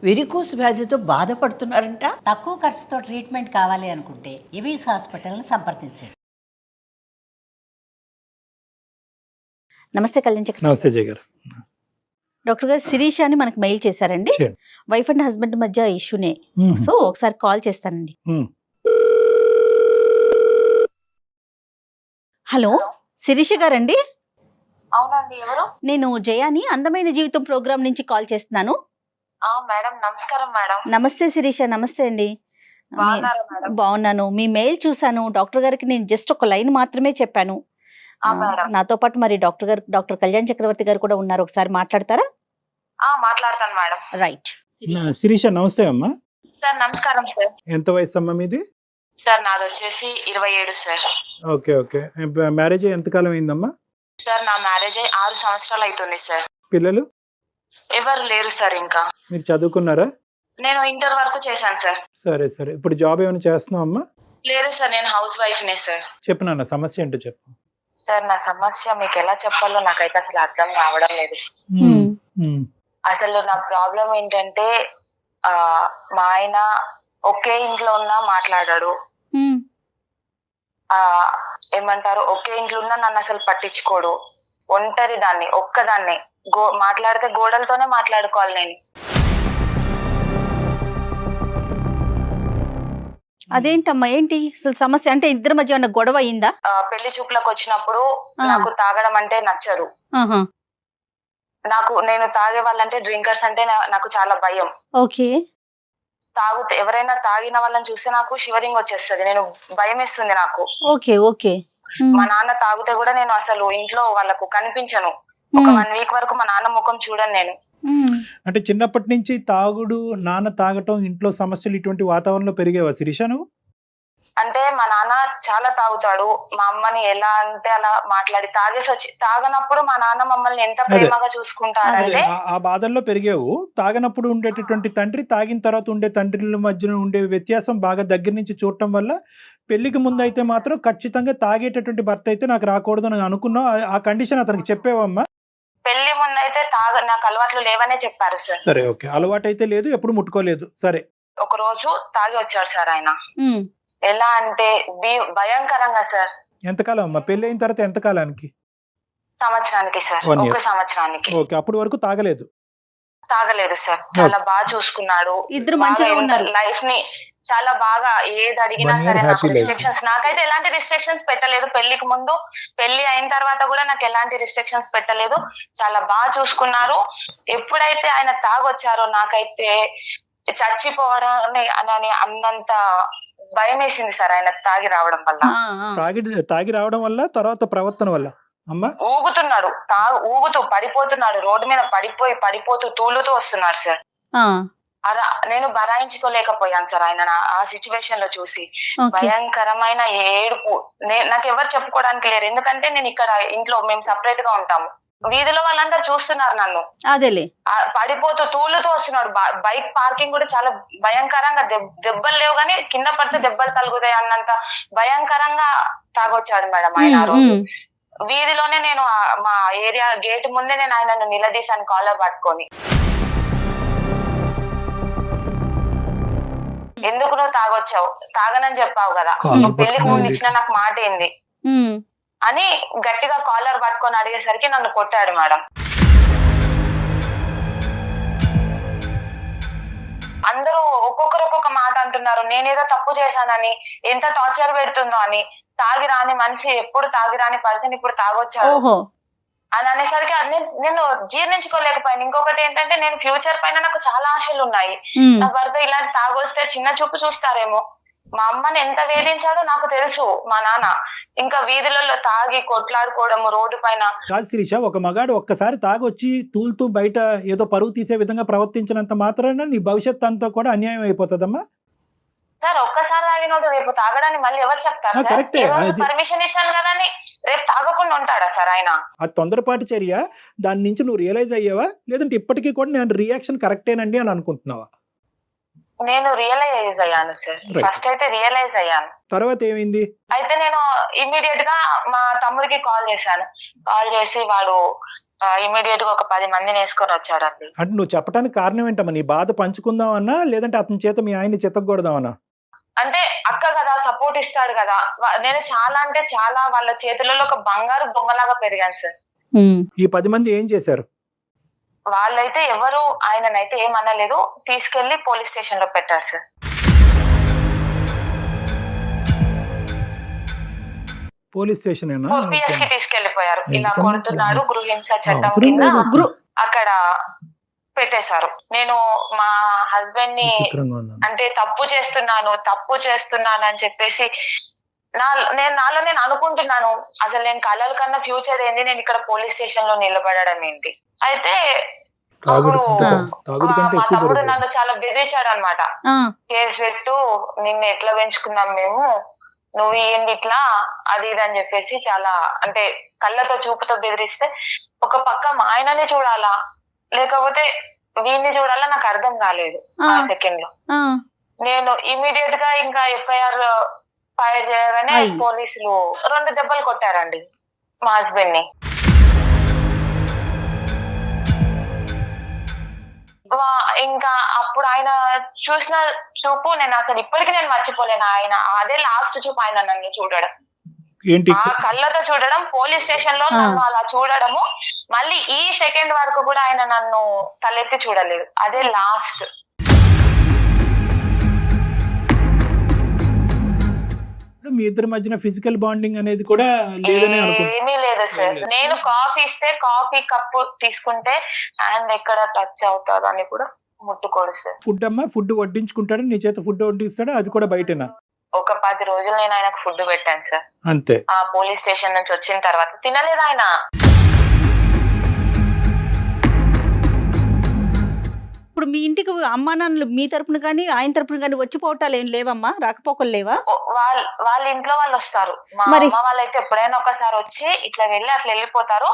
Varicose వ్యాధితో బాధపడుతున్నారంట. తక్కువ ఖర్చుతో ట్రీట్మెంట్ కావాలి అనుకుంటే ఎవిస్ హాస్పిటల్ని సంప్రదించండి. నమస్తే కళ్యాణ్ చక్ర. నమస్తే జయ గారు. డాక్టర్ గారు శిరీష అని మనకు మెయిల్ చేశారండి. చేయండి. వైఫ్ అండ్ హస్బెండ్ మధ్య ఇష్యూనే. సో ఒకసారి కాల్ చేస్తానండి. హలో శిరీష గారండి? అవునండి, ఎవరు? నేను జయాని అందమైన జీవితం ప్రోగ్రామ్ నుంచి కాల్ చేస్తున్నాను. మేడం నమస్కారం మేడం. నమస్తే శిరీష. నమస్తే అండి. బాగున్నారా మేడం? బాగున్నాను. మీ మెయిల్ చూసాను. డాక్టర్ గారికి నేను జస్ట్ ఒక లైన్ మాత్రమే చెప్పాను. మేడం. నాతో పాటు మరి డాక్టర్ కళ్యాణ్ చక్రవర్తి గారు కూడా ఉన్నారు. ఒకసారి మాట్లాడతారా? మాట్లాడతాను మేడం. రైట్. శిరీష నమస్తే అమ్మా. సార్ నమస్కారం సార్. ఎంత వయసు అమ్మా మీది? సార్ నాది వచ్చేసి 27 సార్. Okay okay. మ్యారేజ్ ఎంతకాలం అయిందమ్మా? సార్ నా మ్యారేజ్ అయ్యి 6 సంవత్సరాలు అవుతుంది సార్. పిల్లలు ఎవరు లేరు సార్. ఇంకా మీరు చదువుకున్నారా? నేను ఇంటర్ వరకు చేశాను సార్. సరే సరే. ఇప్పుడు జాబ్ ఏమైనా చేస్తున్నావు అమ్మా? లేదు సార్, నేను హౌస్ వైఫ్ నే సార్. చెప్పు నాన్న, సమస్య ఏంటో చెప్పు. సార్ నా సమస్య మీకు ఎలా చెప్పాలో నాకైతే అసలు అర్థం కావడం లేదు. అసలు నా ప్రాబ్లం ఏంటంటే మా ఆయన ఒకే ఇంట్లో ఉన్నా మాట్లాడాడు. ఏమంటారు, ఒకే ఇంట్లో ఉన్నా నన్ను అసలు పట్టించుకోడు. ఒంటరి దాన్ని, ఒక్కదాన్ని. మాట్లాడితే గోడలతోనే మాట్లాడుకోవాలి నేను. అదేంటమ్మా, ఏంటి అసలు సమస్య? అంటే ఇద్దరి మధ్య ఉన్న గొడవ అయిందా? పెళ్లి చూపులకు వచ్చినప్పుడు నాకు తాగడం అంటే నచ్చదు. నేను తాగే వాళ్ళంటే డ్రింకర్స్ అంటే నాకు చాలా భయం. ఓకే. తాగుతే ఎవరైనా తాగిన వాళ్ళని చూస్తే నాకు షివరింగ్ వచ్చేస్తుంది. నేను భయం వేస్తుంది నాకు. Okay okay. మా నాన్న తాగితే కూడా నేను అసలు ఇంట్లో వాళ్ళకు కనిపించను. ఒక 1 వీక్ వరకు మా నాన్న ముఖం చూడను నేను. అంటే చిన్నప్పటి నుంచి తాగుడు, నాన్న తాగటం, ఇంట్లో సమస్యలు ఇటువంటి వాతావరణంలో పెరిగేవా శిరీష నువ్వు? అంటే మా నాన్న చాలా తాగుతాడు. మా అమ్మని ఎలా అంటే అలా మాట్లాడి తాగనప్పుడు మా నాన్న మమ్మల్ని ఎంత ప్రేమగా చూసుకుంటాడంటే. ఆ బాధల్లో పెరిగేవు. తాగనప్పుడు ఉండేటటువంటి తండ్రి, తాగిన తర్వాత ఉండే తండ్రుల మధ్యన ఉండే వ్యత్యాసం బాగా దగ్గర నుంచి చూడటం వల్ల పెళ్లికి ముందు అయితే మాత్రం ఖచ్చితంగా తాగేటటువంటి భర్త అయితే నాకు రాకూడదు అని అనుకున్నావు. ఆ కండిషన్ అతనికి చెప్పేవమ్మా? పెళ్లి ముందు అయితే నాకు అలవాట్లు లేవనే చెప్పారు సార్. సరే ఓకే. అలవాటు అయితే లేదు, ఎప్పుడు ముట్టుకోలేదు. సరే. ఒక రోజు తాగి వచ్చాడు సార్ ఆయన. ఎలా అంటే భయంకరంగా సార్. ఎంతకాలం అమ్మా పెళ్లి అయిన తర్వాత? ఎంతకాలానికి? సంవత్సరానికి సార్. 1 year. ఒక సంవత్సరానికి. ఓకే. అప్పటి వరకు తాగలేదు సార్. చాలా బాగా చూసుకున్నాడు. ఇద్దరు మంచిగా ఉన్నారు. లైఫ్ ని చాలా బాగా ఏది అడిగినా సరే నాకు రిస్ట్రిక్షన్స్, నాకైతే ఎలాంటి రిస్ట్రిక్షన్స్ పెట్టలేదు. పెళ్లికి ముందు, పెళ్లి అయిన తర్వాత కూడా నాకు ఎలాంటి రిస్ట్రిక్షన్స్ పెట్టలేదు. చాలా బాగా చూసుకున్నారు. ఎప్పుడైతే ఆయన తాగొచ్చారో నాకైతే చచ్చిపోవడం అని అన్నంత భయం వేసింది సార్. ఆయన తాగి రావడం వల్ల, తాగి రావడం వల్ల, తర్వాత ప్రవర్తన వల్ల అమ్మా ఊగుతున్నాడు. ఊగుతూ పడిపోతున్నాడు. రోడ్డు మీద పడిపోతూ తూలుతూ వస్తున్నాడు సార్. నేను భరాయించుకోలేకపోయాను సార్ ఆయన ఆ సిచ్యువేషన్ లో చూసి. భయంకరమైన ఏడుపు. నాకు ఎవరు చెప్పుకోవడానికి లేరు. ఎందుకంటే నేను ఇక్కడ ఇంట్లో మేము సపరేట్ గా ఉంటాము. వీధిలో వాళ్ళందరూ చూస్తున్నారు నన్ను. అదేలే. పడిపోతూ తూలుతూ వస్తున్నాడు. బైక్ పార్కింగ్ కూడా చాలా భయంకరంగా. దెబ్బలు లేవు కానీ కింద పడితే దెబ్బలు తగులుతాయి అన్నంత భయంకరంగా తాగొచ్చాడు మేడం ఆయన ఆ రోజు. వీధిలోనే నేను మా ఏరియా గేట్ ముందే నేను ఆయనను నిలదీశాను కాలర్ పట్టుకొని. ఎందుకు నువ్వు తాగొచ్చావు? తాగనని చెప్పావు కదా, నువ్వు పెళ్లికి ముందు ఇచ్చిన నాకు మాట ఏంది అని గట్టిగా కాలర్ పట్టుకొని అడిగేసరికి నన్ను కొట్టాడు మేడం. అందరూ ఒక్కొక్కరు ఒక్కొక్క మాట అంటున్నారు. నేనేదో తప్పు చేశానని, ఎంత టార్చర్ పెడుతుందో అని. తాగి రాని మనిషి, ఎప్పుడు తాగి రాని పర్సన్ ఇప్పుడు తాగొచ్చాడు అని అనేసరికి నేను జీర్ణించుకోలేకపోయాను. ఇంకొకటి ఏంటంటే, నేను ఫ్యూచర్ పైన నాకు చాలా ఆశలు ఉన్నాయి. నా భర్త ఇలాంటి తాగొస్తే చిన్న చూపు చూస్తారేమో. మా అమ్మని ఎంత వేధించాడో నాకు తెలుసు మా నాన్న. ఇంకా వీధులలో తాగి కొట్లాడుకోవడము రోడ్డు పైన. కాదు శిరీష, ఒక మగాడు ఒక్కసారి తాగొచ్చి తూలుతూ బయట ఏదో పరువు తీసే విధంగా ప్రవర్తించినంత మాత్రాన నీ భవిష్యత్ అంతా కూడా అన్యాయం అయిపోతుందమ్మా. సార్ ఒక్కసారి తాగినోడు రేపు తాగడానికి మళ్ళీ ఎవరు చెప్తారు సార్? పర్మిషన్ ఇచ్చాను కదా అని రేపు తాగకుండా ఉంటాడా సార్ ఆయన? అది తొందరపాటు చర్య. దాని నుంచి నువ్వు రియలైజ్ అయ్యావా, లేదంటే ఇప్పటికీ కూడా నేను రియాక్షన్ కరెక్టేనండి అని అనుకుంటున్నావా? నేను రియలైజ్ అయ్యాను సార్. ఫస్ట్ అయితే రియలైజ్ అయ్యాను. తర్వాత ఏమైంది? అయితే నేను ఇమ్మీడియట్ గా మా తమ్ముడికి కాల్ చేశాను. కాల్ చేసి వాడు ఇమీడియట్ గా ఒక 10 మందిని వేసుకొని వచ్చాడండి. అంటే నువ్వు చెప్పడానికి కారణం ఏంటమ్మా? నీ బాధ పంచుకుందామన్నా లేదంటే అతని చేత మీ ఆయన్ని చితగ్గొడదామన్నా? అంటే అక్క కదా, సపోర్ట్ ఇస్తాడు కదా. నేను చాలా అంటే చాలా వాళ్ళ చేతులలో ఒక బంగారు బొమ్మలాగా పెరిగాను సార్. ఈ 10 మంది ఏం చేశారు? వాళ్ళైతే ఎవరు ఆయననైతే ఏమనలేదు, తీసుకెళ్లి పోలీస్ స్టేషన్ లో పెట్టారు సార్. పోలీస్ స్టేషన్ పిఎస్ కి తీసుకెళ్లిపోయారు. ఇలా కొడుతున్నాడు, గృహహింస చట్టం కింద అక్కడ పెట్టేశారు. నేను మా హస్బెండ్ ని అంటే తప్పు చేస్తున్నాను అని చెప్పేసి నాలో నేను అనుకుంటున్నాను, అసలు నేను కలల కన్నా ఫ్యూచర్ ఏంది, నేను ఇక్కడ పోలీస్ స్టేషన్ లో నిలబడడం ఏంటి. అయితే అప్పుడు మా తమ్ముడు నన్ను చాలా బెదిరించాడు అనమాట. కేసు పెట్టు, నిన్ను ఎట్లా పెంచుకున్నాం మేము, నువ్వు ఏంది ఇట్లా అది ఇది అని చెప్పేసి చాలా అంటే కళ్ళతో చూపుతో బెదిరిస్తే ఒక పక్క మా ఆయనని చూడాలా లేకపోతే వీడిని చూడాలా నాకు అర్థం కాలేదు. ఆ సెకండ్ లో నేను ఇమీడియట్ గా ఇంకా ఎఫ్ఐఆర్ ఫైల్ చేయగానే పోలీసులు 2 దెబ్బలు కొట్టారండి మా హస్బెండ్ ని. ఇంకా అప్పుడు ఆయన చూసిన చూపు నేను అసలు ఇప్పటికీ నేను మర్చిపోలేను. ఆయన అదే లాస్ట్ చూపు ఆయన నన్ను చూడడం, ఆ కళ్ళతో చూడడం, పోలీస్ స్టేషన్ లో నన్ను అలా చూడడము, మళ్ళీ ఈ సెకండ్ వరకు కూడా ఆయన నన్ను తలెత్తి చూడలేదు. అదే లాస్ట్. మీ ఇద్దరి మధ్యన ఫిజికల్ బాండింగ్ అనేది కూడా ఏమీ లేదు సార్. నేను కాఫీ ఇస్తే కాఫీ కప్పు తీసుకుంటే హ్యాండ్ ఎక్కడ టచ్ అవుతాడు అని కూడా ముట్టుకోడు సార్. ఫుడ్ వడ్డించుకుంటాడు, నీ చేత ఫుడ్ వడ్డిస్తాడు, అది కూడా బయటనా? ఒక 10 రోజులు నేను ఆయనకు ఫుడ్ పెట్టాను సార్. అంతే. ఆ పోలీస్ స్టేషన్ నుంచి వచ్చిన తర్వాత తినలేదు ఆయన. ఇప్పుడు మీ ఇంటికి అమ్మా నాన్నలు మీ తరపున కానీ ఆయన తరపున కానీ వచ్చిపోవటాలు ఏం లేవమ్మా? రాకపోకలు లేవా? వాళ్ళ ఇంట్లో వాళ్ళు వస్తారు. మా అమ్మ వాళ్ళైతే ఎప్పుడైనా ఒకసారి వచ్చి ఇట్లా వెళ్ళి అట్లా వెళ్ళిపోతారు.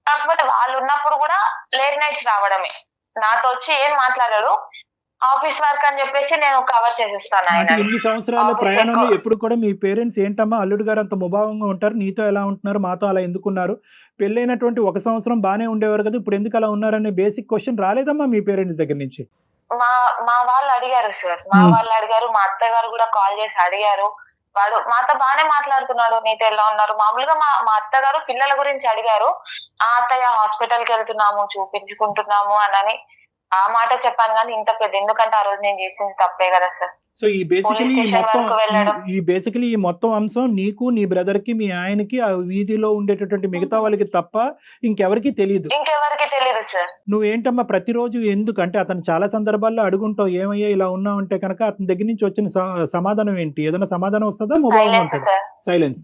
కాకపోతే వాళ్ళు ఉన్నప్పుడు కూడా లేట్ నైట్స్ రావడమే. నాతో వచ్చి ఏం మాట్లాడాడు, ఆఫీస్ వర్క్ అని చెప్పేసి నేను కవర్ చేసేస్తాను. ఆయన ఇన్ని సంవత్సరాల ప్రయాణంలో ఎప్పుడు కూడా మీ పేరెంట్స్ ఏంటమ్మా అల్లుడు గారు అంత ముభావంగా ఉంటారు, నీతో ఎలా ఉంటున్నారు, మాతో అలా ఎందుకున్నారు, పెళ్ళైనటువంటి 1 సంవత్సరం బానే ఉండేవారు కదా, ఇప్పుడు ఎందుకు అలా ఉన్నారనే బేసిక్ క్వశ్చన్ రాలేదమ్మా మీ పేరెంట్స్ దగ్గర నుంచి? మా వాళ్ళు అడిగారు సార్, మా మా అత్తగారు కూడా కాల్ చేసి అడిగారు. వాడు మాతో బానే మాట్లాడుతున్నాడు, నీతో ఎలా ఉన్నారు. మామూలుగా మా అత్తగారు పిల్లల గురించి అడిగారు. ఆ అత్తయ్య హాస్పిటల్ కి వెళ్తున్నాము, చూపించుకుంటున్నాము అని ఆ మాట చెప్పాను. కానీ ఇంత పెద్ద ఎందుకంటే ఆ రోజు నేను చేసింది తప్పే కదా సార్. సో ఈ బేసికలీ ఈ మొత్తం అంశం నీకు, నీ బ్రదర్ కి, మీ ఆయనకి, ఆ వీధిలో ఉండేటటువంటి మిగతా వాళ్ళకి తప్ప ఇంకెవరికి తెలియదు సార్. నువ్వేంటమ్మా ప్రతిరోజు ఎందుకంటే అతను చాలా సందర్భాల్లో అడుగుంటావు, ఏమయ్యా ఇలా ఉన్నావు అంటే కనుక అతని దగ్గర నుంచి వచ్చిన సమాధానం ఏంటి? ఏదైనా సమాధానం వస్తుందా? Mobile silence.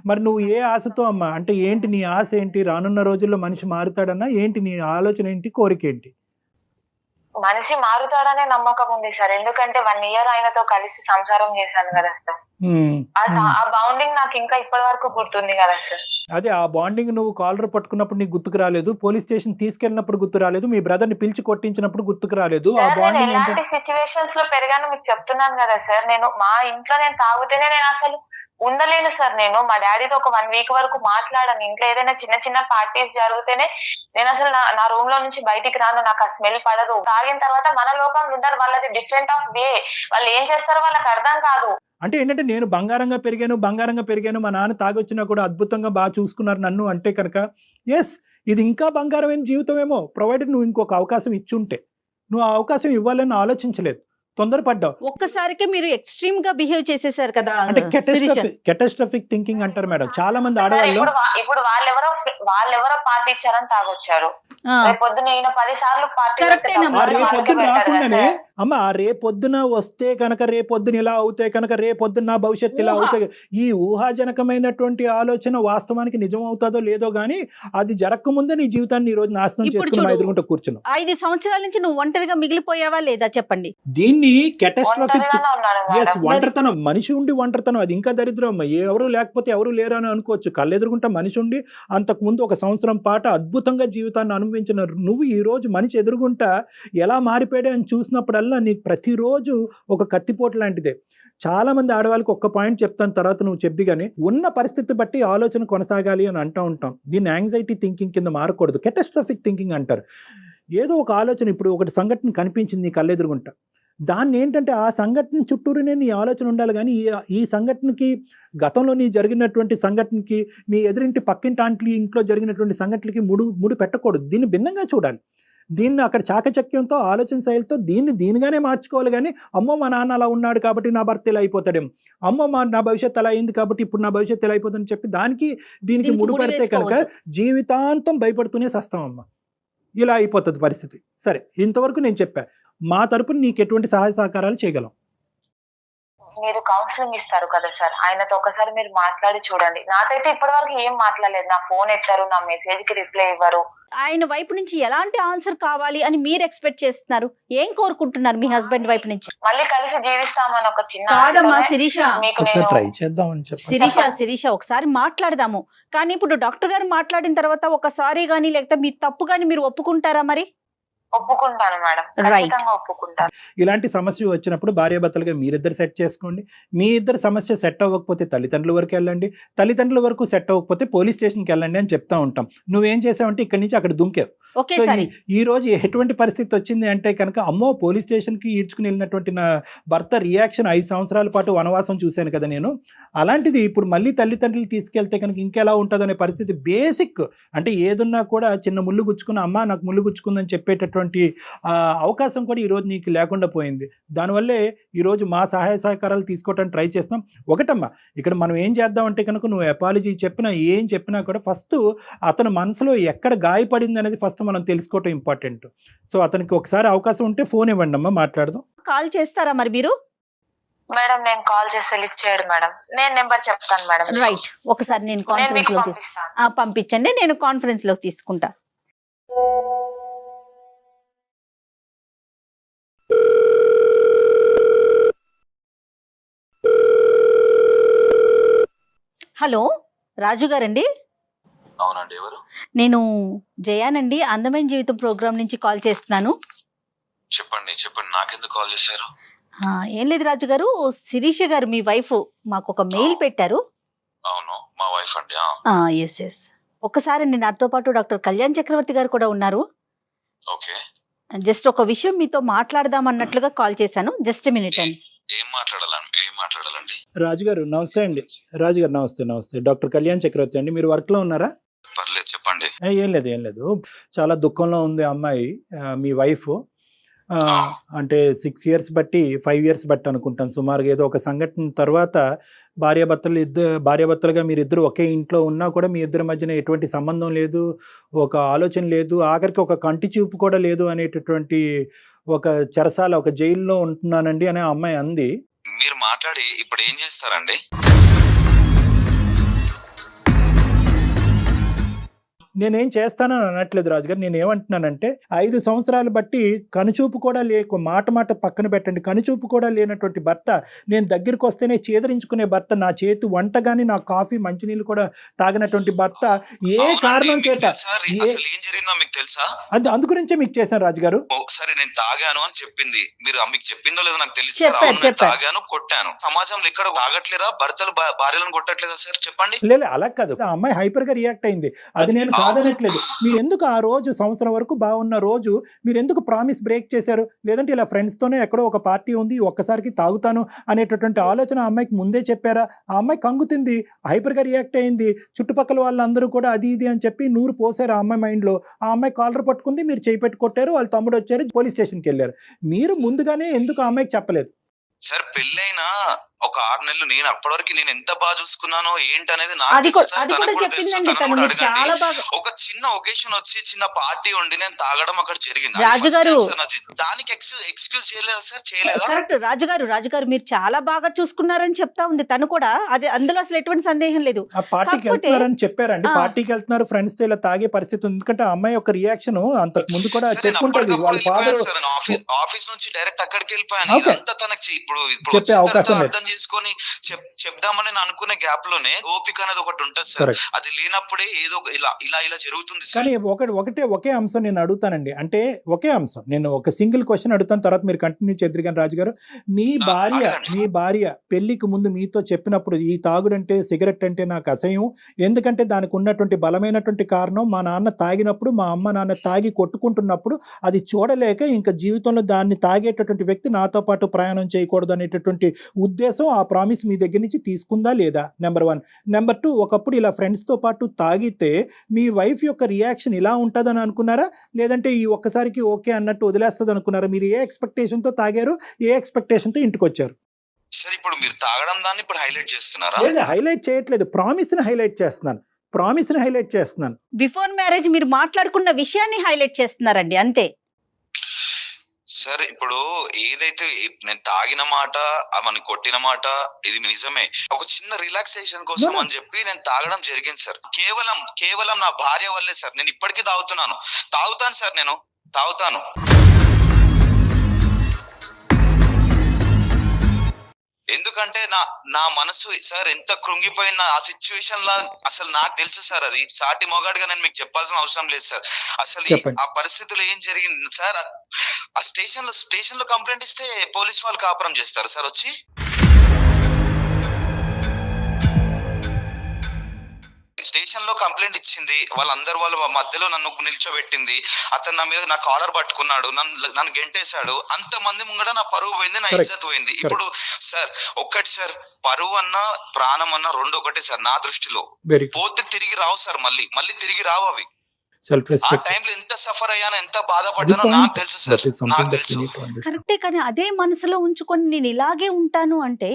మరి నువ్వు ఏ ఆశతో అమ్మా, అంటే ఏంటి నీ ఆశ ఏంటి? రానున్న రోజుల్లో మనిషి మారుతాడన్నా ఏంటి నీ ఆలోచన ఏంటి, కోరిక ఏంటి? మనిషి మారుతాడనే నమ్మకం ఉంది సార్. ఎందుకంటే 1 ఇయర్ ఆయనతో కలిసి సంసారం చేశాను కదా సార్. ఆ బాండింగ్ నాకు ఇంకా ఇప్పటి వరకు గుర్తుంది కదా సార్. అదే ఆ బాండింగ్ నువ్వు కాలర్ పట్టుకున్నప్పుడు నీకు గుర్తుకు రాలేదు, పోలీస్ స్టేషన్ తీసుకెళ్ళినప్పుడు గుర్తు రాలేదు, మీ బ్రదర్ ని పిలిచి కొట్టించినప్పుడు గుర్తుకు రాలేదు. ఎలాంటి సిచ్యువేషన్స్ లో పెరిగాను మీకు చెప్తున్నాను కదా సార్. నేను మా ఇంట్లో నేను తాగుతేనే నేను అసలు ఉండలేను సార్. నేను మా డాడీతో ఒక 1 వీక్ వరకు మాట్లాడాను. ఇంట్లో ఏదైనా చిన్న పార్టీస్ జరిగితేనే నేను అసలు నా రూమ్ లో నుంచి బయటికి రాను, నాకు ఆ స్మెల్ పడదు. తాగిన తర్వాత మన లోకంలో ఉంటారు, వాళ్ళది డిఫరెంట్ ఆఫ్ వే, వాళ్ళు ఏం చేస్తారో వాళ్ళకి అర్థం కాదు. అంటే ఏంటంటే నేను బంగారంగా పెరిగాను, మా నాన్న తాగొచ్చినా కూడా అద్భుతంగా బాగా చూసుకున్నారు నన్ను అంటే కనుక ఎస్ ఇది ఇంకా బంగారమైన జీవితం ఏమో, ప్రొవైడెడ్ నువ్వు ఇంకొక అవకాశం ఇచ్చుంటే. నువ్వు ఆ అవకాశం ఇవ్వాలని ఆలోచించలేదు, తొందరపడ్డావు. ఒక్కసారికే మీరు ఎక్స్ట్రీమ్ గా బిహేవ్ చేసేసారు కదా. అంటే కెటాస్ట్రాఫిక్ థింకింగ్ అంటారు మేడం చాలా మంది ఆడవాళ్ళు. ఇప్పుడు వాళ్ళెవరో పార్టీ ఇచ్చారని తాగొచ్చారు, రేపొద్దున 10 సార్లు పార్టీ రేపొద్దున రాకుండానే అమ్మ రేపొద్దున వస్తే కనుక, రేపొద్దున ఇలా అవుతాయి కనుక, రేపొద్దున నా భవిష్యత్తు ఇలా అవుతాయి, ఈ ఊహాజనకమైనటువంటి ఆలోచన వాస్తవానికి నిజం అవుతుందో లేదో గానీ అది జరగకముందే నీ జీవితాన్ని ఈ రోజు నాశనం చేసుకుని ఎదుర్కొంటూ కూర్చున్నావు. 5 సంవత్సరాల నుంచి నువ్వు ఒంటరిగా మిగిలిపోయావా లేదా చెప్పండి. దీన్ని కెటాస్ట్రాఫిక్ ఒంటరితనం, మనిషి ఉండి ఒంటరితనం, అది ఇంకా దరిద్రం. ఎవరు లేకపోతే ఎవరు లేరు అని అనుకోవచ్చు, కళ్ళెదురుకుంటా మనిషి ఉండి అంతకుముందు 1 సంవత్సరం పాటు అద్భుతంగా జీవితాన్ని అనుభవించిన నువ్వు ఈ రోజు మనిషి ఎదురుగుంటా ఎలా మారిపోయాడు అని చూసినప్పుడల్లా దానివల్ల నీకు ప్రతిరోజు ఒక కత్తిపోటు లాంటిదే. చాలా మంది ఆడవాళ్ళకి ఒక్క పాయింట్ చెప్తాను, తర్వాత నువ్వు చెప్పి, కానీ ఉన్న పరిస్థితి బట్టి ఆలోచన కొనసాగాలి అని అంటూ ఉంటాం. దీన్ని యాంగ్జైటీ థింకింగ్ కింద మారకూడదు, కెటాస్ట్రోఫిక్ థింకింగ్ అంటారు. ఏదో ఒక ఆలోచన, ఇప్పుడు ఒకటి సంఘటన కనిపించింది నీ కళ్ళెదురుగుంటా, దాన్ని ఏంటంటే ఆ సంఘటన చుట్టూరునే నీ ఆలోచన ఉండాలి. కానీ ఈ సంఘటనకి, గతంలో నీ జరిగినటువంటి సంఘటనకి, నీ ఎదురింటి పక్కింటి ఆంటీ ఇంట్లో జరిగినటువంటి సంఘటనలకి ముడి పెట్టకూడదు. దీన్ని భిన్నంగా చూడాలి. దీన్ని అక్కడ చాకచక్యంతో, ఆలోచన శైలితో దీనిగానే మార్చుకోవాలి. కానీ అమ్మో మా నాన్న అలా ఉన్నాడు కాబట్టి నా భర్త ఇలా అయిపోతాడేమో, అమ్మో నా భవిష్యత్తు అలా అయింది కాబట్టి ఇప్పుడు నా భవిష్యత్తు ఇలా అయిపోతుందని చెప్పి దీనికి ముడిపడితే కనుక జీవితాంతం భయపడుతూనే సస్తామమ్మ. ఇలా అయిపోతుంది పరిస్థితి. సరే, ఇంతవరకు నేను చెప్పా. మా తరపున నీకు ఎటువంటి సహాయ సహకారాలు చేయగలం? మీరు కౌన్సిలింగ్ ఇస్తారు కదా సార్, ఆయనతో ఒకసారి మీరు మాట్లాడి చూడండి. నాకైతే ఇప్పటి వరకు ఏం మాట్లాడలేదు. నా ఫోన్ ఎత్తారు, నా మెసేజ్ కి రిప్లై ఇవ్వరు. ఆయన వైపు నుంచి ఎలాంటి ఆన్సర్ కావాలి అని మీరు ఎక్స్పెక్ట్ చేస్తున్నారు? ఏం కోరుకుంటున్నారు మీ హస్బెండ్ వైపు నుంచి? మళ్ళీ కలిసి జీవిస్తామని ఒక చిన్న కాదమ్మా శిరీష, మీకు ఒకసారి నేను ట్రై చేద్దామని చెప్పి. శిరీష ఒకసారి మాట్లాడదాము. కానీ ఇప్పుడు డాక్టర్ గారు మాట్లాడిన తర్వాత ఒకసారి గానీ లేకపోతే మీ తప్పు గానీ మీరు ఒప్పుకుంటారా? మరి ఒప్పుకుంటాను మేడం, ఖచ్చితంగా ఒప్పుకుంటాను. ఇలాంటి సమస్య వచ్చినప్పుడు భార్యాభర్తలుగా మీరిద్దరు సెట్ చేసుకోండి. మీ ఇద్దరు సమస్య సెట్ అవ్వకపోతే తల్లిదండ్రుల వరకు వెళ్ళండి, తల్లిదండ్రుల వరకు సెట్ అవ్వకపోతే పోలీస్ స్టేషన్కి వెళ్ళండి అని చెప్తా ఉంటాం. నువ్వేం చేసావంటే ఇక్కడి నుంచి అక్కడ దుంకావు. సో ఈ రోజు ఎటువంటి పరిస్థితి వచ్చింది అంటే కనుక, అమ్మో పోలీస్ స్టేషన్కి ఈడ్చుకుని వెళ్ళినటువంటి నా భర్త రియాక్షన్ 5 సంవత్సరాల పాటు వనవాసం చూశాను కదా నేను. అలాంటిది ఇప్పుడు మళ్ళీ తల్లిదండ్రులు తీసుకెళ్తే కనుక ఇంకెలా ఉంటుంది అనే పరిస్థితి. బేసిక్ అంటే ఏదున్నా కూడా చిన్న ముళ్ళు గుచ్చుకున్న, అమ్మ నాకు ముళ్ళు గుచ్చుకుందని చెప్పేటటువంటి అవకాశం కూడా ఈరోజు నీకు లేకుండా పోయింది. దానివల్లే ఈరోజు మా సహాయ సహకారాలు తీసుకోవడానికి ట్రై చేస్తాం. ఒకటమ్మా, ఇక్కడ మనం ఏం చేద్దామంటే కనుక, నువ్వు అపాలజీ చెప్పినా ఏం చెప్పినా కూడా ఫస్ట్ అతని మనసులో ఎక్కడ గాయపడింది అనేది ఫస్ట్ మనం తెలుసుకోవటం ఇంపార్టెంట్. సో అతనికి ఒకసారి అవకాశం ఉంటే ఫోన్ ఇవ్వండి అమ్మా, మాట్లాడదాం. కాల్ చేస్తారా మరి మీరు? మేడం నేను కాల్ చేస్తే లిఫ్ట్ చేయడు మేడం. నేను నెంబర్ చెప్తాను మేడం. రైట్, ఒకసారి నేను కాన్ఫరెన్స్ లో పంపించండి, నేను కాన్ఫరెన్స్ లో తీసుకుంటా. హలో, రాజు గారండి? అవునండి, ఎవరు? నేను జయానండి, అందమైన జీవితం ప్రోగ్రామ్ నుంచి కాల్ చేస్తున్నాను. చెప్పండి. నాకెందుకు కాల్ చేశారు? ఏం లేదు రాజు గారు, శిరీష గారు మీ వైఫ్ మాకు ఒక మెయిల్ పెట్టారు. అవును, మా వైఫ్ అండి. ఎస్. ఒక్కసారి నాతో పాటు డాక్టర్ కళ్యాణ్ చక్రవర్తి గారు కూడా ఉన్నారు. ఓకే. జస్ట్ ఒక విషయం మీతో మాట్లాడదాం అన్నట్లుగా కాల్ చేశాను. జస్ట్ మినిట్ అండి. ఏం మాట్లాడాలండి? రాజుగారు నమస్తే అండి. రాజుగారు నమస్తే. డాక్టర్ కళ్యాణ్ చక్రవర్తి అండి. మీరు వర్క్ లో ఉన్నారా? పర్లేదు, చెప్పండి. ఏం లేదు. చాలా దుఃఖంలో ఉంది అమ్మాయి, మీ వైఫ్. అంటే 6 years బట్టి 5 years బట్టి అనుకుంటాను సుమారుగా. ఏదో ఒక సంఘటన తర్వాత భార్యాభర్తలుగా మీరిద్దరు ఒకే ఇంట్లో ఉన్నా కూడా మీ ఇద్దరి మధ్యన ఎటువంటి సంబంధం లేదు, ఒక ఆలోచన లేదు, ఆఖరికి ఒక కంటి చూపు కూడా లేదు అనేటటువంటి ఒక చెరసాల, ఒక జైల్లో ఉంటున్నానండి అనే అమ్మాయి అంది. మీరు మాట్లాడి ఇప్పుడు ఏం చేస్తారండి? నేనేం చేస్తానని అనట్లేదు రాజుగారు. నేను ఏమంటున్నానంటే 5 సంవత్సరాలు బట్టి కనుచూపు కూడా మాట పక్కన పెట్టండి, కనుచూపు కూడా లేనటువంటి భర్త, నేను దగ్గరికి వస్తేనే చేదరించుకునే భర్త, నా చేతి వంట గాని నా కాఫీ మంచినీళ్ళు కూడా తాగినటువంటి భర్త, ఏ కారణం చేత ఏం జరిగిందో మీకు తెలుసా? అందు గురించే మీకు చేశాను రాజుగారు. సరే, నేను తాగాను అని చెప్పింది, మీరు మీకు చెప్పిందో లేదో నాకు తెలియదు. తాగాను, కొట్టాను. సమాజంలో ఎక్కడ తాగట్లేదా? భర్తలు భార్యలను కొట్టట్లేదా సార్? చెప్పండి. లేదు, అలా కాదు. ఆ అమ్మాయి హైపర్ గా రియాక్ట్ అయింది, అది నేను కాదనట్లేదు. మీరు ఎందుకు ఆ రోజు సంవత్సరం వరకు బాగున్న రోజు మీరు ఎందుకు ప్రామిస్ బ్రేక్ చేశారు? లేదంటే ఇలా ఫ్రెండ్స్ తోనే ఎక్కడో ఒక పార్టీ ఉంది, ఒక్కసారికి తాగుతాను అనేటటువంటి ఆలోచన ఆ అమ్మాయికి ముందే చెప్పారా? ఆ అమ్మాయి కంగుతుంది, హైపర్ గా రియాక్ట్ అయింది. చుట్టుపక్కల వాళ్ళందరూ కూడా అది ఇది అని చెప్పి నూరు పోసారు ఆ అమ్మాయి మైండ్ లో. ఆ అమ్మాయి కాలర్ పట్టుకుంది, మీరు చేయి పెట్టి కొట్టారు, వాళ్ళ తమ్ముడు వచ్చారు, పోలీస్ స్టేషన్కి వెళ్ళారు. మీరు ముందుగానే ఎందుకు ఆ అమ్మాయికి చెప్పలేదు? సార్, పెళ్ళైనా ఒక 6 నెలలు నేను అప్పటివరకు నేను ఎంత బాగా చూసుకున్నానో ఏంటనేది ఒక చిన్న ఒకేషన్ వచ్చి చిన్న పార్టీ ఉండి నేను తాగడం అక్కడ జరిగింది. దానికి ఎక్స్క్యూజ్ చేయలేదా సార్? చేయలేదా? కరెక్ట్ రాజుగారు మీరు చాలా బాగా చూసుకున్నారని చెప్తా ఉంది తను కూడా. అది అందులో అసలు ఎటువంటి సందేహం లేదు. ఆ పార్టీకి వెళ్తున్నారని చెప్పారండి. పార్టీకి వెళ్తున్నారు ఫ్రెండ్స్ తో, ఇలా తాగే పరిస్థితి ఉంది. ఎందుకంటే ఆ అమ్మాయి ఒక రియాక్షన్ అంతకు ముందు కూడా చెప్పుకుంటుంది. వాళ్ళ ఫాదర్ ఆఫీస్ నుంచి డైరెక్ట్ అక్కడికి వెళ్ళిపోయాను. ఇదంతా తనకి ఇప్పుడు చెప్పే అవకాశం లేదు. అర్థం చేసుకొని పోనీ చెప్దామని నేను అనుకునే గ్యాప్ లోనే ఓపిక అనేది ఒకటి ఉంటుంది సార్. Correct. అది లేనప్పుడే ఏదో ఇలా జరుగుతుంది సార్. కానీ ఒకే అంశం నేను అడుగుతానండి. అంటే ఒకే అంశం నేను ఒక సింగిల్ క్వశ్చన్ అడుగుతాను, తర్వాత మీరు కంటిన్యూ చేద్దరు కానీ రాజు గారు, మీ భార్య పెళ్లికి ముందు మీతో చెప్పినప్పుడు ఈ తాగుడంటే సిగరెట్ అంటే నాకు అసహ్యం, ఎందుకంటే దానికి ఉన్నటువంటి బలమైనటువంటి కారణం మా నాన్న తాగినప్పుడు మా అమ్మ నాన్న తాగి కొట్టుకుంటున్నప్పుడు అది చూడలేక ఇంకా జీవితంలో దాన్ని తాగేటటువంటి వ్యక్తి నాతో పాటు ప్రయాణం చేయకూడదు అనేటటువంటి ఉద్దేశం ఆ ప్రామిస్ మీ దగ్గర నుంచి తీసుకుందా లేదా? నెంబర్ 1. నెంబర్ 2, ఒకప్పుడు ఇలా ఫ్రెండ్స్తో పాటు తాగితే మీ వైఫ్ యొక్క రియాక్షన్ ఇలా ఉంటుందని అనుకున్నారా, లేదంటే ఈ ఒక్కసారికి ఓకే అన్నట్టు వదిలేస్తుంది అనుకున్నారా? మీరు ఏ ఎక్స్పెక్టేషన్తో తాగారు, ఏ ఎక్స్పెక్టేషన్తో ఇంటికి వచ్చారు? సార్ ఇప్పుడు మీరు తాగడం దాన్ని ఇప్పుడు హైలైట్ చేస్తున్నారా? లేదు, హైలైట్ చేయట్లేదు, ప్రామిస్ని హైలైట్ చేస్తున్నాను. బిఫోర్ మ్యారేజ్ మీరు మాట్లాడుకున్న విషయాన్ని హైలైట్ చేస్తున్నారండి, అంతే. సార్ ఇప్పుడు ఏదైతే నేను తాగిన మాట, అవన్నీ కొట్టిన మాట, ఇది నిజమే. ఒక చిన్న రిలాక్సేషన్ కోసం అని చెప్పి నేను తాగడం జరిగింది సార్. కేవలం నా భార్య వల్లే సార్. నేను ఇప్పటికీ తాగుతాను సార్, నేను తాగుతాను. ఎందుకంటే నా మనసు సార్ ఎంత కృంగిపోయిన ఆ సిచ్యువేషన్ లా అసలు నాకు తెలుసు సార్. అది సాటి మొగాడిగా నేను మీకు చెప్పాల్సిన అవసరం లేదు సార్. అసలు ఆ పరిస్థితుల్లో ఏం జరిగింది సార్, ఆ స్టేషన్ లో కంప్లైంట్ ఇస్తే పోలీస్ వాళ్ళు కాపురం చేస్తారు సార్ వచ్చి. స్టేషన్ లో కంప్లైంట్ ఇచ్చింది, వాళ్ళ మధ్యలో నన్ను నిల్చోబెట్టింది, అతను నా మీద నా కాలర్ పట్టుకున్నాడు, నన్ను గెంటేశాడు. అంత మంది ముంగడ నా పరువు పోయింది, నా ఇజ్జత్ పోయింది. ఇప్పుడు సార్ ఒక్కటి సార్, పరువు అన్నా ప్రాణం అన్నా రెండు ఒకటే సార్ నా దృష్టిలో. పోతే తిరిగి రావు సార్, మళ్ళీ తిరిగి రావు అవి. ఆ టైంలో ఎంత సఫర్ అయ్యానో, ఎంత బాధపడ్డానో నాకు తెలుసు సార్, నాకు తెలుసు. కరెక్టే, కానీ అదే మనసులో ఉంచుకొని నేను ఇలాగే ఉంటాను అంటే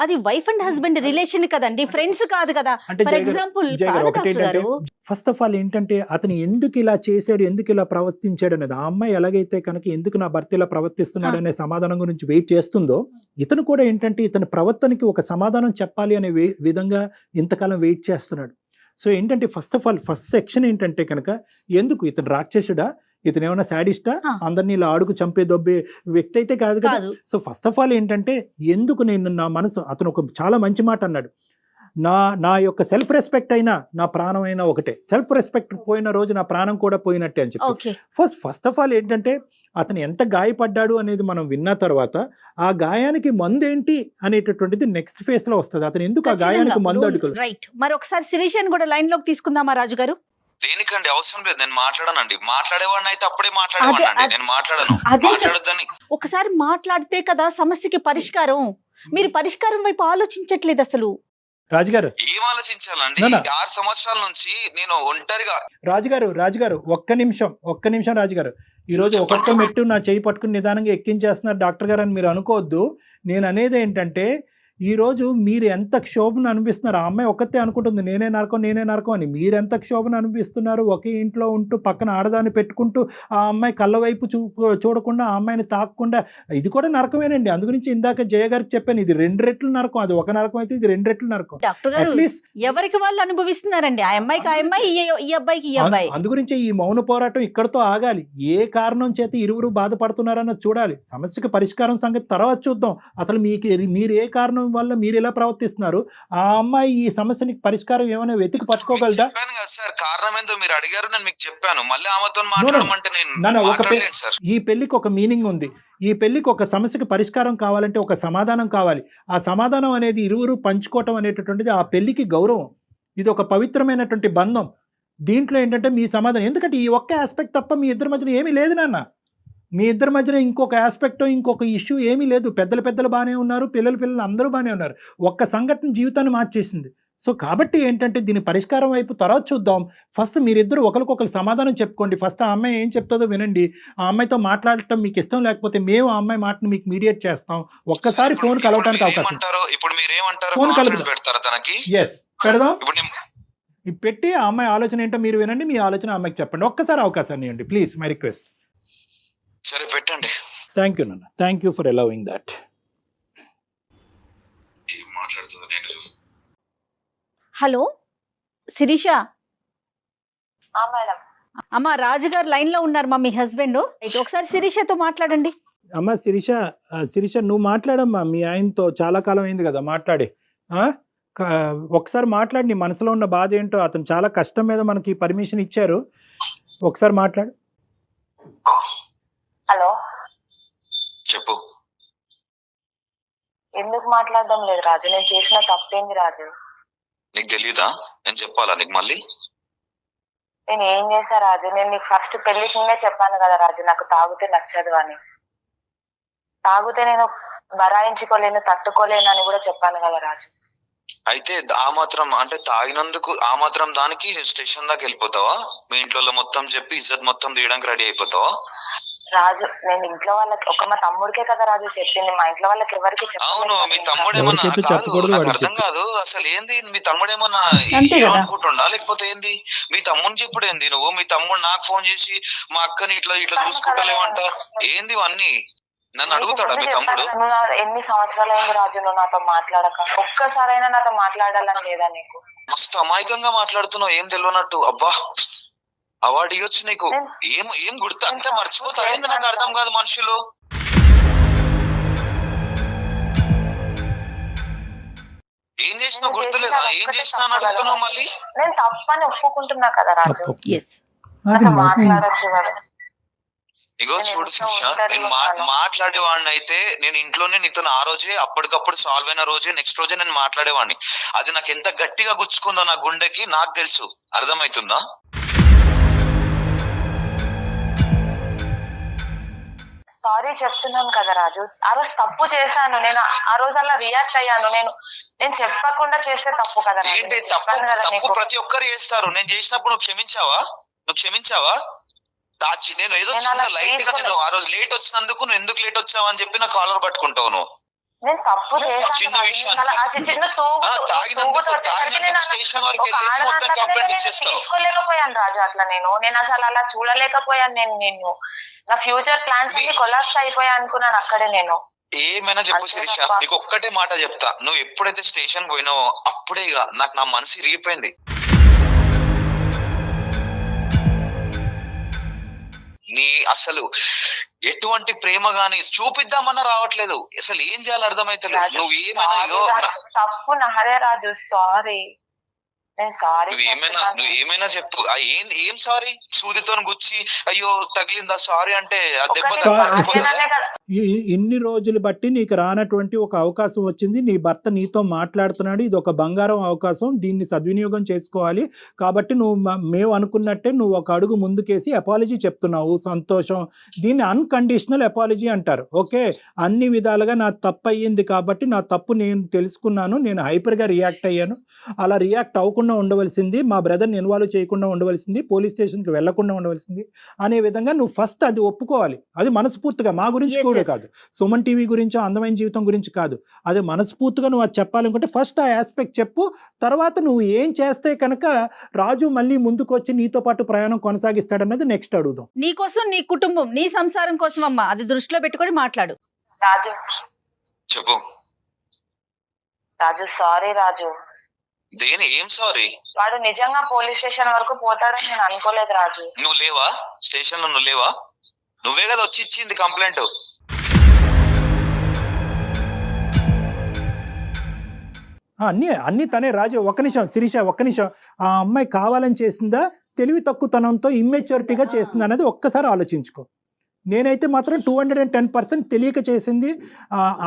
అది వైఫ్ అండ్ హస్బెండ్ రిలేషన్ కదండి, ఫ్రెండ్స్ కాదు కదా. For example first of all ఏంటంటే అతను ఎందుకు ఇలా చేశాడు, ఎందుకు ఇలా ప్రవర్తించాడు అనేది, ఆ అమ్మాయి ఎలాగైతే కనుక ఎందుకు నా భర్త ఇలా ప్రవర్తిస్తున్నాడు అనే సమాధానం గురించి వెయిట్ చేస్తుందో, ఇతను కూడా ఏంటంటే ఇతని ప్రవర్తనకి ఒక సమాధానం చెప్పాలి అనే విధంగా ఇంతకాలం వెయిట్ చేస్తున్నాడు. సో ఏంటంటే ఫస్ట్ సెక్షన్ ఏంటంటే కనుక, ఎందుకు ఇతను రాక్షసుడా, ఇతను ఏమైనా శాడిస్టా, అందరినీ ఇలా ఆడుకు చంపే దొబ్బే వ్యక్తి అయితే కాదు కదా. సో ఫస్ట్ ఆఫ్ ఆల్ ఏంటంటే ఎందుకు నేను నా మనసు, అతను ఒక చాలా మంచి మాట అన్నాడు, నా యొక్క సెల్ఫ్ రెస్పెక్ట్ అయినా నా ప్రాణం అయినా ఒకటే, సెల్ఫ్ రెస్పెక్ట్ పోయిన రోజు నా ప్రాణం కూడా పోయినట్టే అని చెప్పి. ఫస్ట్ ఆఫ్ ఆల్ ఏంటంటే అతను ఎంత గాయపడ్డాడు అనేది మనం విన్న తర్వాత ఆ గాయానికి మందు ఏంటి అనేటటువంటిది నెక్స్ట్ ఫేజ్ లో వస్తుంది. అతను ఎందుకు ఆ గాయానికి మందు అడుగులు. రైట్, మరి ఒకసారి శిరీషని కూడా లైన్ లోకి తీసుకుందామా రాజు గారు? దేనికండి అవసరం లేదు, నేను మాట్లాడనండి. మాట్లాడేవాడిని అయితే అప్పుడే మాట్లాడేవాడినండి, నేను మాట్లాడొద్దని. ఒకసారి మాట్లాడితే కదా సమస్యకి పరిష్కారం. మీరు పరిష్కారం వైపు ఆలోచించట్లేదు అసలు. రాజుగారు ఏం ఆలోచించాలండి, 6 సంవత్సరాల నుంచి నేను ఒంటరిగా. రాజుగారు ఒక్క నిమిషం రాజుగారు, ఈ రోజు ఒక్కొక్క మెట్టు నా చేయి పట్టుకుని నిదానంగా ఎక్కించేస్తున్నారు డాక్టర్ గారు అని మీరు అనుకోవద్దు. నేను అనేది ఏంటంటే ఈరోజు మీరు ఎంత క్షోభను అనిపిస్తున్నారు, ఆ అమ్మాయి ఒక్కతే అనుకుంటుంది నేనే నరకం అని, మీరు ఎంత క్షోభను అనిపిస్తున్నారు. ఒకే ఇంట్లో ఉంటూ పక్కన ఆడదాన్ని పెట్టుకుంటూ ఆ అమ్మాయి కళ్ళ వైపు చూడకుండా ఆ అమ్మాయిని తాకకుండా, ఇది కూడా నరకమేనండి. అందుగురించి ఇందాక జయ గారికి చెప్పాను, ఇది 2 రెట్లు నరకం, అది ఒక నరకం అయితే ఇది 2 రెట్లు నరకం. అట్లీస్ట్ ఎవరికి వాళ్ళు అనుభవిస్తున్నారండి, ఆ అమ్మాయికి ఆ అమ్మాయి, ఈ అబ్బాయికి ఈ అబ్బాయి. అందుగురించి ఈ మౌన పోరాటం ఇక్కడతో ఆగాలి. ఏ కారణం చేత ఇరువురు బాధపడుతున్నారన్నది చూడాలి. సమస్యకు పరిష్కారం సంగతి తర్వాత చూద్దాం. అసలు మీరు ఏ కారణం వల్ల మీరు ఎలా ప్రవర్తిస్తున్నారు, ఆ అమ్మాయి ఈ సమస్యకి పరిష్కారం ఏమైనా వెతికి పట్టుకోగలదా? సార్ కారణం ఏందో మీరు అడిగారు, నేను మీకు చెప్పాను. మళ్ళీ ఆమెతో మాట్లాడమంటే ఈ పెళ్లికి ఒక మీనింగ్ ఉంది. ఈ పెళ్లికి ఒక సమస్యకి పరిష్కారం కావాలంటే ఒక సమాధానం కావాలి. ఆ సమాధానం అనేది ఇరువురు పంచుకోవటం అనేటటువంటిది ఆ పెళ్లికి గౌరవం. ఇది ఒక పవిత్రమైనటువంటి బంధం. దీంట్లో ఏంటంటే మీ సమాధానం, ఎందుకంటే ఈ ఒక్క ఆస్పెక్ట్ తప్ప మీ ఇద్దరి మధ్యన ఏమీ లేదు నాన్న. మీ ఇద్దరి మధ్యన ఇంకొక ఆస్పెక్ట్, ఇంకొక ఇష్యూ ఏమీ లేదు. పెద్దలు బాగానే ఉన్నారు, పిల్లలు అందరూ బాగానే ఉన్నారు. ఒక్క సంఘటన జీవితాన్ని మార్చేసింది. సో కాబట్టి ఏంటంటే దీని పరిష్కారం వైపు తర్వాత చూద్దాం. ఫస్ట్ మీరిద్దరు ఒకరికొకరు సమాధానం చెప్పుకోండి. ఫస్ట్ ఆ అమ్మాయి ఏం చెప్తుందో వినండి. ఆ అమ్మాయితో మాట్లాడటం మీకు ఇష్టం లేకపోతే మేము ఆ అమ్మాయి మాటను మీకు మీడియేట్ చేస్తాం. ఒక్కసారి ఫోన్ కలవడానికి అవకాశం. ఇప్పుడు మీరేమంటారు, ఫోన్ పెడతారా తనకి? ఎస్ పెడదాం. పెట్టి ఆ అమ్మాయి ఆలోచన ఏంటో మీరు వినండి, మీ ఆలోచన అమ్మాయికి చెప్పండి. ఒక్కసారి అవకాశాన్ని ఇవ్వండి ప్లీజ్, మై రిక్వెస్ట్. సరే పెట్టండి. థ్యాంక్ యూ నాన్న, thank you for allowing that. Hello Sirisha. Madam. అమ్మా రాజుగారు లైన్ లో ఉన్నారు మా, మీ హస్బెండ్. ఒకసారి శిరీషతో మాట్లాడండి. అమ్మ శిరీష నువ్వు మాట్లాడమ్మా మీ ఆయనతో, చాలా కాలం అయింది కదా మాట్లాడి. ఆ? ఒకసారి మాట్లాడి నీ మనసులో ఉన్న బాధ ఏంటో, అతను చాలా కష్టం మీద మనకి పర్మిషన్ ఇచ్చారు, ఒకసారి మాట్లాడు. హలో, చెప్పు. ఎందుకు మాట్లాడడం లేదు రాజు? నేను చేసిన తప్పేంది రాజు? నీకు తెలీదా? నేను చెప్పాలా నీకు మళ్ళీ? నేను ఏం చేశా రాజు? నేను నీకు ఫస్ట్ పెళ్లికి ముందే చెప్పాను కదా రాజు, నాకు తాగితే నచ్చదు అని. తాగితే నేను బరాయించుకోలేను, తట్టుకోలేను అని కూడా చెప్పాను కదా రాజు. అయితే ఆ మాత్రం అంటే తాగినందుకు ఆ మాత్రం దానికి స్టేషన్ దాకా వెళ్ళిపోతావా? మీ ఇంట్లో మొత్తం చెప్పి ఇజ్జత్ మొత్తం తీయడానికి రెడీ అయిపోతావా? రాజు, నేను ఇంట్లో వాళ్ళకి మా తమ్ముడికే కదా రాజు చెప్పింది, మా ఇంట్లో వాళ్ళకి ఎవరికి అవును, మీ తమ్ముడు ఏమన్నా చెప్పి కాదు, చెప్పకూడదు, నాకు వాడికి అర్థం చెప్పు. కాదు అసలు ఏంది మీ తమ్ముడు ఏమన్నా అంతే కదా. అనుకుంటుండా లేకపోతే ఏంది? మీ తమ్ముడిని చెప్పుడు ఏంది నువ్వు? మీ తమ్ముడు నాకు ఫోన్ చేసి మా అక్కని ఇట్లా చూసుకుంటలేవంట ఏంది ఇవన్నీ? నన్ను అడుగుతాడా మీ తమ్ముడు? ఎన్ని సంవత్సరాలు అయింది రాజు నువ్వు నాతో మాట్లాడక? ఒక్కసారైనా నాతో మాట్లాడాలని లేదా నీకు? మస్తు అమాయకంగా మాట్లాడుతున్నావు, ఏం తెలియనట్టు. అబ్బా, అవార్డు ఇవ్వచ్చు నీకు. ఏం గుర్తు అంతా మర్చిపోతారు ఏంది? నాకు అర్థం కాదు మనుషులు. ఏం చేసినా గుర్తులేదా? ఏం చేసినా అని అడుగుతున్నావు మళ్ళీ? నేను తప్పని ఒప్పుకుంటున్నా కదా రాజు, ఎస్ నాతో మాట్లాడచ్చు కదా. ఇగో చూడు శిక్ష, నేను మాట్లాడేవాడిని అయితే నేను ఇంట్లోనే నీతో ఆ రోజే అప్పటికప్పుడు సాల్వ్ అయిన రోజే నెక్స్ట్ రోజే నేను మాట్లాడేవాడిని. అది నాకు ఎంత గట్టిగా గుచ్చుకుందో నా గుండెకి నాకు తెలుసు. అర్థమవుతుందా? సారీ చెప్తున్నాను కదా రాజు, ఆ రోజు తప్పు చేశాను నేను, ఆ రోజు అలా రియాక్ట్ అయ్యాను. నేను చెప్పకుండా చేస్తే తప్పు కదా రాజు. ఏంటి నేను తప్పు? చెప్పాను కదా తప్పు నీకు. ప్రతి ఒక్కరు చేస్తారు. నేను చేసినప్పుడు నువ్వు క్షమించావా? నేను ఏదో నేను చిన్న అలా లైట్ గా నేను ఆ రోజు లేట్ వచ్చినందుకు నువ్వు ఎందుకు లేట్ వచ్చావు అని చెప్పి నా కాలర్ పట్టుకుంటావు నువ్వు. నేను తప్పు చేశాను చిన్న రాజు. విషయం. నేను అలా ఆ చిన్న తాగినందుకు స్టేషన్ వరకు వెళ్ళేసి మొత్తం కంప్లైంట్ ఇచ్చేస్తావు. తీసుకోలేకపోయాను రాజు అట్లా. నేను అసలు అలా చూడలేకపోయాను. నేను నా ఫ్యూచర్ ప్లాన్స్ అన్ని కొలాప్స్ అయిపోయా అనుకున్నాను అక్కడే. నేను ఏమైనా చెప్పు శిరీష, నీకు ఒక్కటే మాట చెప్తా. నువ్వు ఎప్పుడైతే స్టేషన్ పోయినావో అప్పుడే ఇక నాకు నా మనసు ఇరిగిపోయింది. నీ అసలు ఎటువంటి ప్రేమ గాని చూపిద్దామన్నా రావట్లేదు. అసలు ఏం చేయాలో అర్థమైతలేదు. నువ్వు ఏమైనా ఇగో తప్పు నాదే రాజు, సారీ. నేను సారీ. నువ్వు ఏమైనా చెప్పు. ఏం సారీ? సూదితో గుచ్చి అయ్యో తగిలిందా సారీ అంటే ఇన్ని రోజులు బట్టి నీకు రానటువంటి ఒక అవకాశం వచ్చింది. నీ భర్త నీతో మాట్లాడుతున్నాడు, ఇది ఒక బంగారం అవకాశం, దీన్ని సద్వినియోగం చేసుకోవాలి. కాబట్టి మేము అనుకున్నట్టే నువ్వు ఒక అడుగు ముందుకేసి అపాలజీ చెప్తున్నావు, సంతోషం. దీన్ని అన్కండిషనల్ అపాలజీ అంటారు. ఓకే, అన్ని విధాలుగా నా తప్పు అయ్యింది కాబట్టి నా తప్పు నేను తెలుసుకున్నాను, నేను హైపర్గా రియాక్ట్ అయ్యాను, అలా రియాక్ట్ అవ్వకుండా ఉండవలసింది, మా బ్రదర్ని ఇన్వాల్వ్ చేయకుండా ఉండవలసింది, పోలీస్ స్టేషన్కి వెళ్లకుండా ఉండవలసింది అనే విధంగా నువ్వు ఫస్ట్ అది ఒప్పుకోవాలి. అది మనస్ఫూర్తిగా, మా గురించి కూడా కాదు, సుమన్ టీవీ గురించి, అందమైన జీవితం గురించి కాదు, అది మనస్ఫూర్తిగా నువ్వు అది చెప్పాలనుకుంటే ఫస్ట్ ఆ ఆస్పెక్ట్ చెప్పు. తర్వాత నువ్వు ఏం చేస్తే కనుక రాజు మళ్ళీ ముందుకు వచ్చి నీతో పాటు ప్రయాణం కొనసాగిస్తాడన్నది నెక్స్ట్ అడుగుదాం. నీ కోసం, నీ కుటుంబం, నీ సంసారం కోసం అమ్మా, అది దృష్టిలో పెట్టుకొని మాట్లాడు. రాజు చెప్పు. రాజు సారీ రాజు. దేని ఏం సారీ? వాడు నిజంగా పోలీస్ స్టేషన్ వరకు పోతాడని నేను అనుకోలేదు రాజు. నువ్వు లేవా స్టేషన్ లో? నువ్వు లేవా? నువ్వే కదా వచ్చి ఇచ్చింది కంప్లైంట్. అన్నీ తనే రాజు. ఒక్క నిమిషం శిరీష, ఒక్క నిమిషం. ఆ అమ్మాయి కావాలని చేసిందా, తెలివి తక్కువతనంతో ఇమ్మెచ్యూరిటీగా చేసిందా అనేది ఒక్కసారి ఆలోచించుకో. నేనైతే మాత్రం 210% తెలియక చేసింది,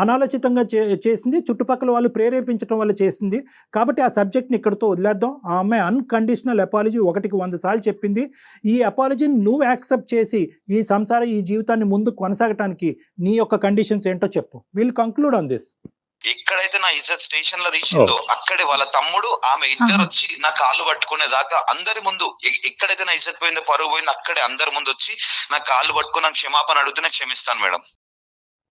అనాలోచితంగా చేసింది, చుట్టుపక్కల వాళ్ళు ప్రేరేపించడం వల్ల చేసింది. కాబట్టి ఆ సబ్జెక్ట్ని ఇక్కడితో వదిలేద్దాం. ఆ అమ్మాయి అన్కండిషనల్ అపాలజీ 100 సార్లు చెప్పింది. ఈ అపాలజీని నువ్వు యాక్సెప్ట్ చేసి ఈ జీవితాన్ని ముందు కొనసాగటానికి నీ యొక్క కండిషన్స్ ఏంటో చెప్పు. Will conclude on this. ఎక్కడైతే నా ఇజ్జత్ స్టేషన్ లో తీసిందో అక్కడే వాళ్ళ తమ్ముడు ఆమె ఇద్దరు వచ్చి నా కాళ్ళు పట్టుకునే దాకా అందరి ముందు, ఎక్కడైతే నా ఇజ్జత్ పోయిందో, పరువు పోయిందో, అక్కడే అందరి ముందు వచ్చి నా కాళ్ళు పట్టుకుని నాకు క్షమాపణ అడిగితే నేను క్షమిస్తాను మేడం.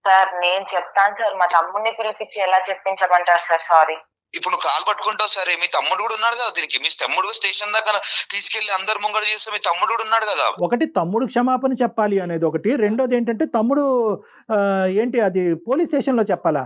సార్ నేను చెప్తాను సార్, మా తమ్ముడిని పిలిపించి ఎలా చెప్పించమంటారు సార్? సారీ. ఇప్పుడు నువ్వు కాలు పట్టుకుంటావు సరే, మీ తమ్ముడు కూడా ఉన్నాడు కదా దీనికి. మీ తమ్ముడు స్టేషన్ దాకా తీసుకెళ్లి అందరు ముంగడు చేస్తే మీ తమ్ముడు కూడా ఉన్నాడు కదా. ఒకటి తమ్ముడు క్షమాపణ చెప్పాలి అనేది ఒకటి, రెండోది ఏంటంటే తమ్ముడు ఏంటి అది పోలీస్ స్టేషన్ లో చెప్పాలా?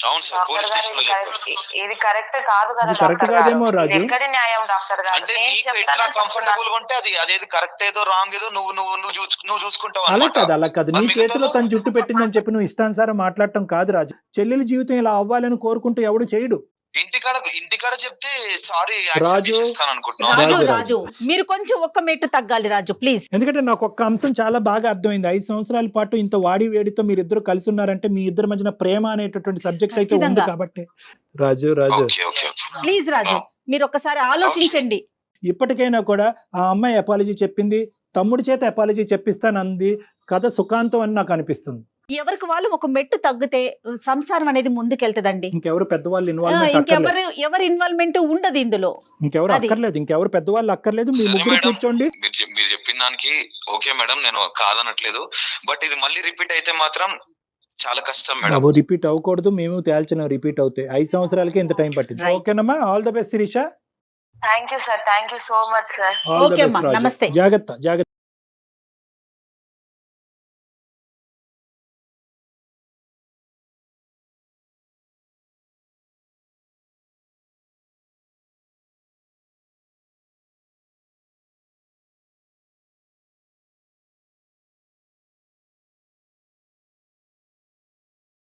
అవును సార్, డాక్టర్ పోలీస్ గారు స్టేషన్ లో చెప్పారు. ఇది కరెక్ట్ కాదు కదా ఇది కరెక్ట్ డాక్టర్ కాదేమో గారు. రాజు. ఇది ఎక్కడి న్యాయం డాక్టర్ గారు? అంటే నేను నీకు ఎట్లా చెప్తానని కంఫర్టబుల్ చెప్తున్నాను. గా ఉంటే అదేది కరెక్ట్ ఏదో రాంగ్ ఏదో నువ్వు చూసుకుంటావు అలా అన్నమాట. కాదు, అలా కాదు. నీ మరి చేతిలో మిగతాలో- తను జుట్టు పెట్టిందని చెప్పి నువ్వు ఇష్టానుసారం మాట్లాడటం కాదు రాజు. చెల్లెల జీవితం ఇలా అవ్వాలని కోరుకుంటూ ఎవడు చేయడు. ఇంటికాడ చెప్తే సారీ రాజు, యాక్సెప్ట్ చేస్తాను అనుకుంటున్నాను. రాజు రాజు. రాజు మీరు కొంచెం ఒక్క మెట్టు తగ్గాలి రాజు ప్లీజ్. ఎందుకంటే నాకు ఒక్క అంశం చాలా బాగా అర్థమైంది. 5 సంవత్సరాల పాటు ఇంత వాడి వేడితో మీరు ఇద్దరు కలిసి ఉన్నారంటే మీ ఇద్దరి మధ్యన ప్రేమ అనేటటువంటి సబ్జెక్ట్ అయితే ఉంది ఖచ్చితంగా. కాబట్టి రాజు రాజు ఓకే ఓకే ఓకే. ప్లీజ్ రాజు మీరు ఒక్కసారి ఆలోచించండి. ఇప్పటికైనా కూడా ఆ అమ్మాయి అపాలజీ చెప్పింది, తమ్ముడి చేత అపాలజీ చెప్పిస్తానంది, కథ సుఖాంతం అని నాకు అనిపిస్తుంది. ఎవరికి వాళ్ళు ఒక మెట్టు తగ్గితే సంసారం అనేది ముందుకెళ్తదండి. ఇంకెవరు పెద్దవాళ్ళు ఇన్వాల్వ్మెంట్ అక్కర్లేదు. ఎవరి ఇన్వాల్వ్మెంట్ ఉండదు ఇందులో. ఇంకెవరు అది. అక్కర్లేదు, ఇంకెవరు పెద్దవాళ్ళు అక్కర్లేదు. మీ సరే ముగ్గురు మేడం. కూర్చోండి. మీరు చెప్పిన దానికి ఓకే మేడం, నేను కాదనట్లేదు. బట్ ఇది మళ్ళీ రిపీట్ అయితే మాత్రం చాలా కష్టం మేడం. బాబు రిపీట్ అవ్వకూడదు, మేము తేల్చలేం రిపీట్ అవుతాయి. 5 సంవత్సరాలకే ఇంత టైం పట్టింది. Right. ఓకేనమ్మా, all the best Sirisha. Thank you sir, thank you so much sir. All the Okay best అమ్మా, రాజు. నమస్తే. జాగ్రత్త జాగ్రత్త.